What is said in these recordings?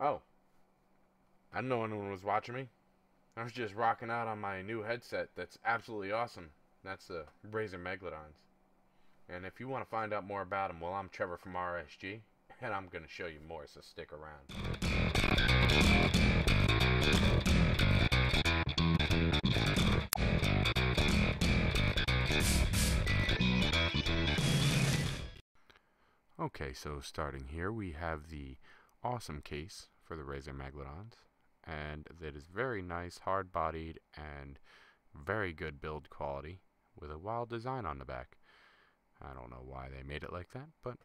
Oh, I didn't know anyone was watching me. I was just rocking out on my new headset that's absolutely awesome. That's the Razer Megalodons. And if you want to find out more about them, well, I'm Trevor from RSG, and I'm going to show you more, so stick around. Okay, so starting here, we have the awesome case for the Razer Megalodons, and it is very nice, hard-bodied, and very good build quality with a wild design on the back. I don't know why they made it like that, but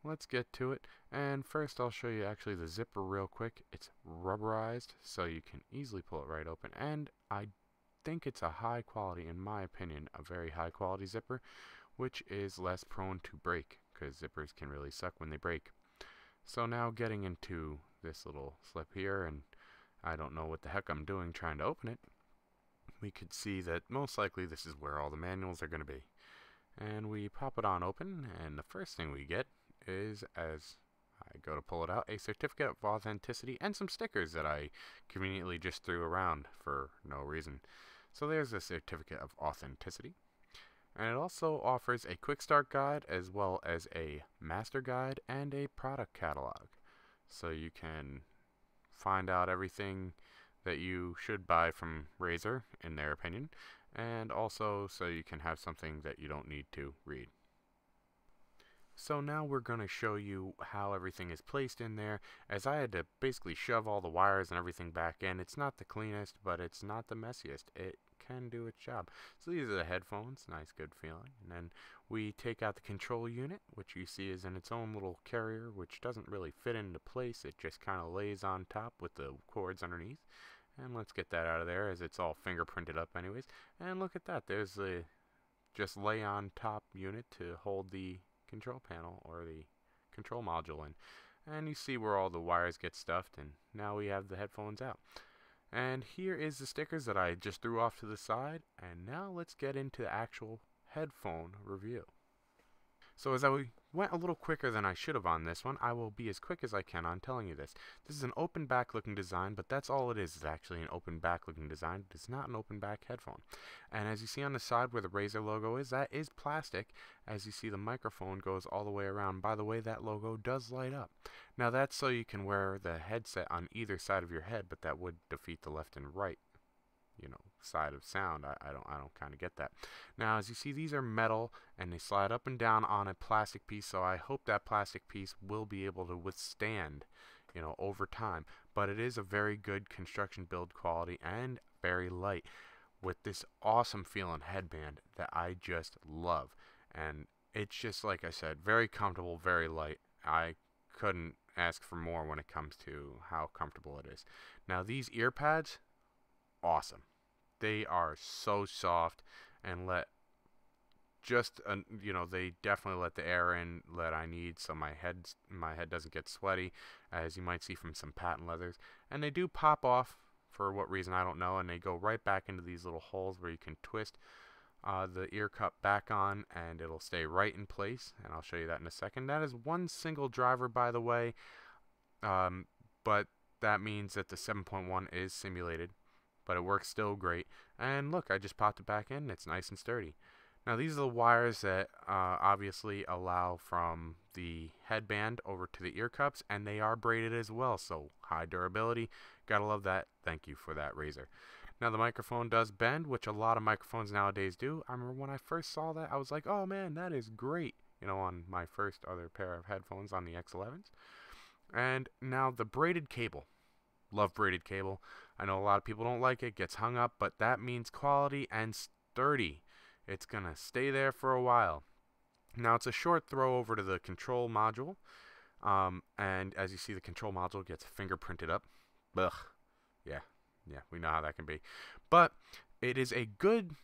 let's get to it. And first I'll show you actually the zipper real quick. It's rubberized, so you can easily pull it right open, and I think it's a high quality, in my opinion, a very high quality zipper, which is less prone to break, because zippers can really suck when they break. So now getting into this little slip here, and I don't know what the heck I'm doing trying to open it, we could see that most likely this is where all the manuals are going to be. And we pop it on open, and the first thing we get is, as I go to pull it out, a certificate of authenticity and some stickers that I conveniently just threw around for no reason. So there's a certificate of authenticity. And it also offers a quick start guide as well as a master guide and a product catalog. So you can find out everything that you should buy from Razer, in their opinion, and also so you can have something that you don't need to read. So now we're going to show you how everything is placed in there, as I had to basically shove all the wires and everything back in. It's not the cleanest, but it's not the messiest. It can do its job. So these are the headphones, nice good feeling. And then we take out the control unit, which you see is in its own little carrier, which doesn't really fit into place. It just kind of lays on top with the cords underneath. And let's get that out of there, as it's all fingerprinted up anyways. And look at that, there's the just lay on top unit to hold the control panel or the control module in. And you see where all the wires get stuffed, and now we have the headphones out. And here is the stickers that I just threw off to the side, and now let's get into the actual headphone review. So as I went a little quicker than I should have on this one, I will be as quick as I can on telling you this. This is an open back looking design, but that's all it is actually an open back looking design. It's not an open back headphone. And as you see on the side where the Razer logo is, that is plastic. As you see, the microphone goes all the way around. By the way, that logo does light up. Now that's so you can wear the headset on either side of your head, but that would defeat the left and right, side of sound. I don't kind of get that. Now, as you see, these are metal and they slide up and down on a plastic piece, so I hope that plastic piece will be able to withstand, over time. But it is a very good construction build quality and very light, with this awesome feeling headband that I just love. And it's just, like I said, very comfortable, very light. I couldn't ask for more when it comes to how comfortable it is. Now, these ear pads, awesome. They are so soft and they definitely let the air in that I need, so my head doesn't get sweaty, as you might see from some patent leathers. And they do pop off for what reason I don't know, and they go right back into these little holes where you can twist the ear cup back on, and it'll stay right in place. And I'll show you that in a second. That is one single driver, by the way, but that means that the 7.1 is simulated. But it works still great. And look, I just popped it back in. It's nice and sturdy. Now these are the wires that obviously allow from the headband over to the ear cups, and they are braided as well, so high durability. Gotta love that. Thank you for that, Razer. Now the microphone does bend, which a lot of microphones nowadays do. I remember when I first saw that, I was like, oh man, that is great, on my first other pair of headphones on the X11s. And now the braided cable. Love braided cable. I know a lot of people don't like it, gets hung up, but that means quality and sturdy. It's gonna stay there for a while. Now it's a short throw over to the control module, and as you see, the control module gets fingerprinted up. Ugh. Yeah, we know how that can be. But it is a good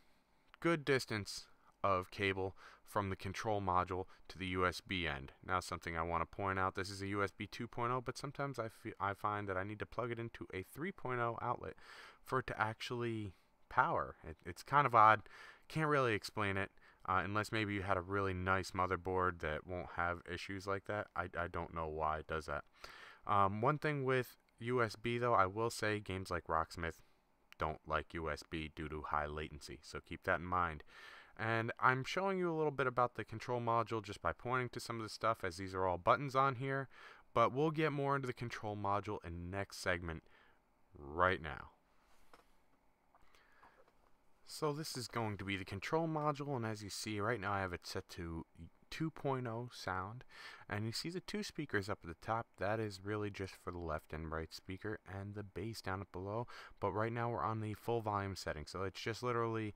distance of cable from the control module to the USB end. Now, something I want to point out, this is a USB 2.0, but sometimes I find that I need to plug it into a 3.0 outlet for it to actually power. It's kind of odd. Can't really explain it unless maybe you had a really nice motherboard that won't have issues like that. I don't know why it does that. One thing with USB though, I will say games like Rocksmith don't like USB due to high latency, so keep that in mind. And I'm showing you a little bit about the control module just by pointing to some of the stuff, as these are all buttons on here, but we'll get more into the control module in the next segment right now. So this is going to be the control module, and as you see right now I have it set to 2.0 sound, and you see the two speakers up at the top. That is really just for the left and right speaker, and the bass down at below. But right now we're on the full volume setting, so it's just literally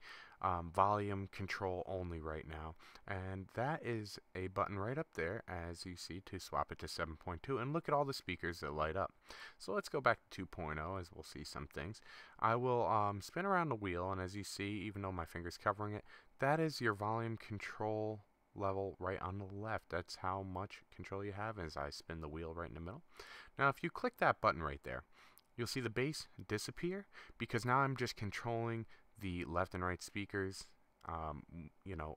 volume control only right now. And that is a button right up there, as you see, to swap it to 7.2, and look at all the speakers that light up. So let's go back to 2.0 as we'll see some things. I will spin around the wheel, and as you see, even though my finger's covering it, that is your volume control level right on the left. That's how much control you have as I spin the wheel right in the middle. Now if you click that button right there, you'll see the bass disappear, because now I'm just controlling the left and right speakers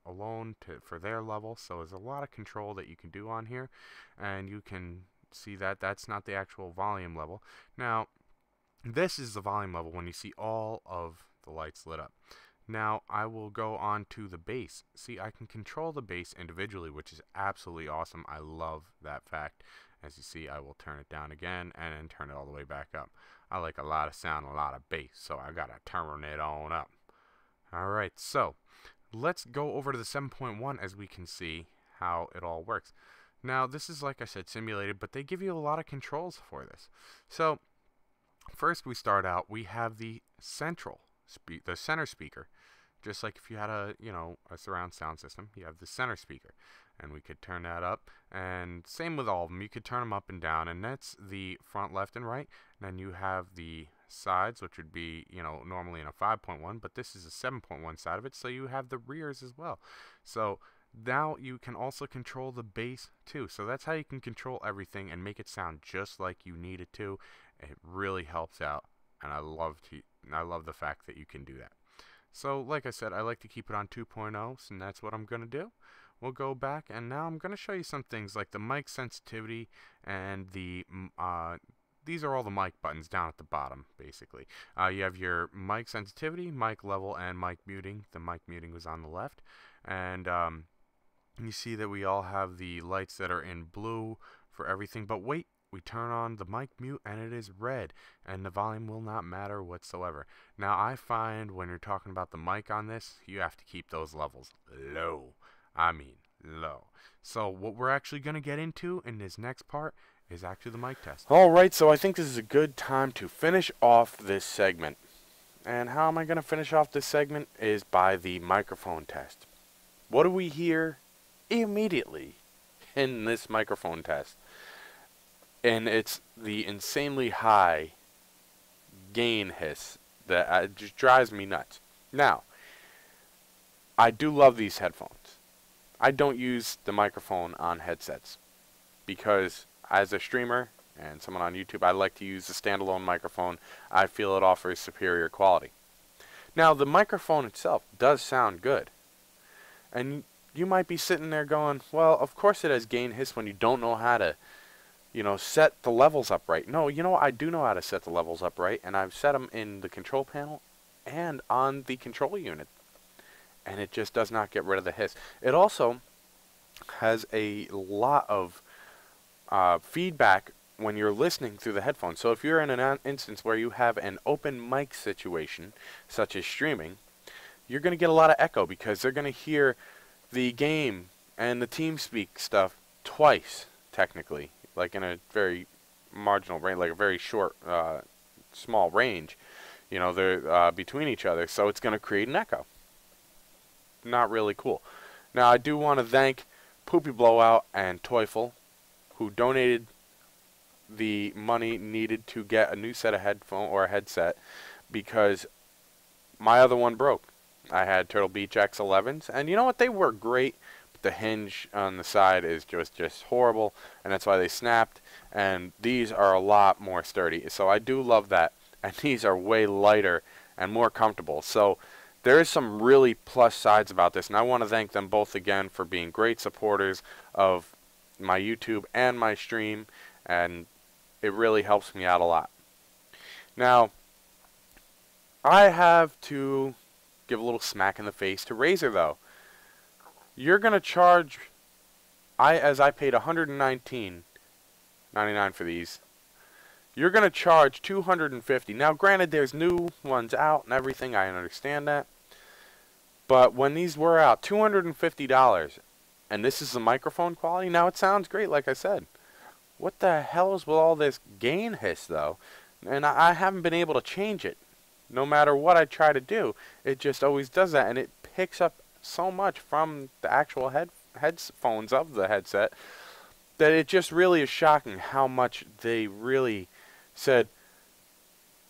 alone for their level. So there's a lot of control that you can do on here, and you can see that that's not the actual volume level. Now this is the volume level when you see all of the lights lit up. Now I will go on to the bass. See, I can control the bass individually, which is absolutely awesome. I love that fact. As you see, I will turn it down again and then turn it all the way back up. I like a lot of sound, a lot of bass, so I gotta turn it on up. Alright, so let's go over to the 7.1 as we can see how it all works. Now this is, like I said, simulated, but they give you a lot of controls for this. So first we start out, we have the the center speaker. Just like if you had a surround sound system, you have the center speaker, and we could turn that up. And same with all of them, you could turn them up and down, and that's the front, left, and right. And then you have the sides, which would be normally in a 5.1, but this is a 7.1 side of it, so you have the rears as well. So now you can also control the bass too. So that's how you can control everything and make it sound just like you need it to. It really helps out, and I love the fact that you can do that. So like I said, I like to keep it on 2.0, and that's what I'm going to do. We'll go back, and now I'm going to show you some things like the mic sensitivity and the these are all the mic buttons down at the bottom, basically. You have your mic sensitivity, mic level, and mic muting. The mic muting was on the left, and you see that we all have the lights that are in blue for everything. But wait, we turn on the mic mute and it is red, and the volume will not matter whatsoever. Now I find when you're talking about the mic on this, you have to keep those levels low. I mean low. So what we're actually going to get into in this next part is actually the mic test. Alright, so I think this is a good time to finish off this segment. And how am I going to finish off this segment is by the microphone test. What do we hear immediately in this microphone test? And it's the insanely high gain hiss that just drives me nuts. Now, I do love these headphones. I don't use the microphone on headsets because as a streamer and someone on YouTube, I like to use the standalone microphone. I feel it offers superior quality. Now, the microphone itself does sound good. And you might be sitting there going, well, of course it has gain hiss when you don't know how to set the levels up right. No, I do know how to set the levels up right, and I've set them in the control panel and on the control unit, and it just does not get rid of the hiss. It also has a lot of feedback when you're listening through the headphones. So if you're in an instance where you have an open mic situation, such as streaming, you're going to get a lot of echo because they're going to hear the game and the TeamSpeak stuff twice, technically. Like in a very marginal range, like a very short, small range, they're between each other, so it's going to create an echo. Not really cool. Now, I do want to thank Poopy Blowout and Teufel, who donated the money needed to get a new set of headphone or a headset, because my other one broke. I had Turtle Beach X11s, and you know what? They work great. The hinge on the side is just horrible, and that's why they snapped, and these are a lot more sturdy, so I do love that, and these are way lighter and more comfortable. So there is some really plus sides about this, and I want to thank them both again for being great supporters of my YouTube and my stream, and it really helps me out a lot. Now, I have to give a little smack in the face to Razer, though. You're going to charge, as I paid $119.99 for these, you're going to charge $250. Now, granted, there's new ones out and everything. I understand that. But when these were out, $250, and this is the microphone quality. Now, it sounds great, like I said. What the hell is with all this gain hiss, though? And I haven't been able to change it. No matter what I try to do, it just always does that. And it picks up so much from the actual headphones of the headset that it just really is shocking how much they really said,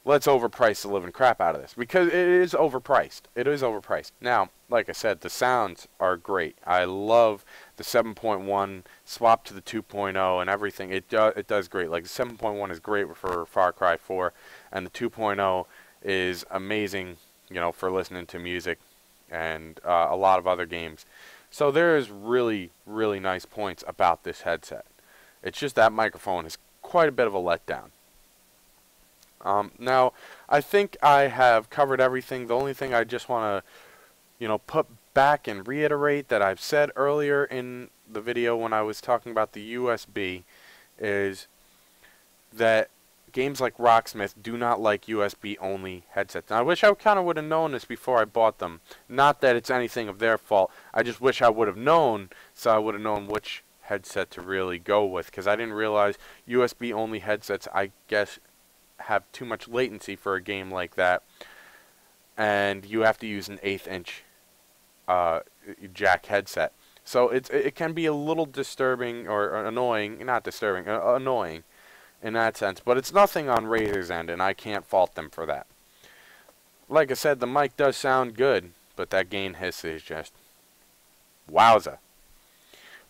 let's overprice the living crap out of this. Because it is overpriced. It is overpriced. Now, like I said, the sounds are great. I love the 7.1 swap to the 2.0 and everything. It does great. Like the 7.1 is great for Far Cry 4, and the 2.0 is amazing, you know, for listening to music and a lot of other games. So there is really, really nice points about this headset. It's just that microphone is quite a bit of a letdown. Now, I think I have covered everything. The only thing I just want to, you know, put back and reiterate that I've said earlier in the video when I was talking about the USB is that games like Rocksmith do not like USB only headsets. Now, I wish I kind of would have known this before I bought them. Not that it's anything of their fault. I just wish I would have known, so I would have known which headset to really go with, because I didn't realize USB only headsets, I guess, have too much latency for a game like that, and you have to use an 1/8 inch jack headset. So it can be a little disturbing or annoying, not disturbing, annoying in that sense, but it's nothing on Razer's end, and I can't fault them for that. Like I said, the mic does sound good, but that gain hiss is just wowza.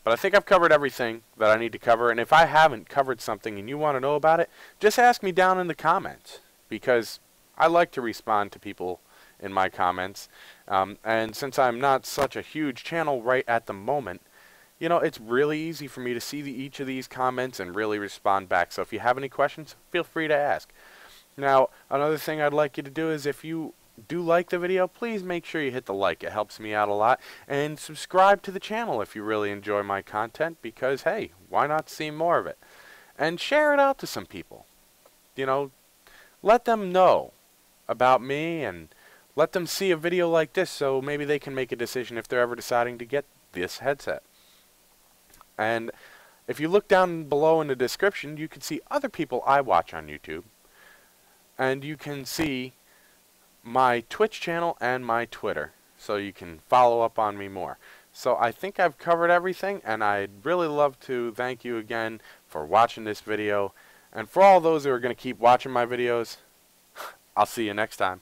But I think I've covered everything that I need to cover, and if I haven't covered something and you want to know about it, just ask me down in the comments, because I like to respond to people in my comments, and since I'm not such a huge channel right at the moment, you know, it's really easy for me to see each of these comments and really respond back. So if you have any questions, feel free to ask. Now, another thing I'd like you to do is, if you do like the video, please make sure you hit the like. It helps me out a lot. And subscribe to the channel if you really enjoy my content, because, hey, why not see more of it? And share it out to some people. You know, let them know about me, and let them see a video like this so maybe they can make a decision if they're ever deciding to get this headset. And if you look down below in the description, you can see other people I watch on YouTube. And you can see my Twitch channel and my Twitter, so you can follow up on me more. So I think I've covered everything, and I'd really love to thank you again for watching this video. And for all those who are going to keep watching my videos, I'll see you next time.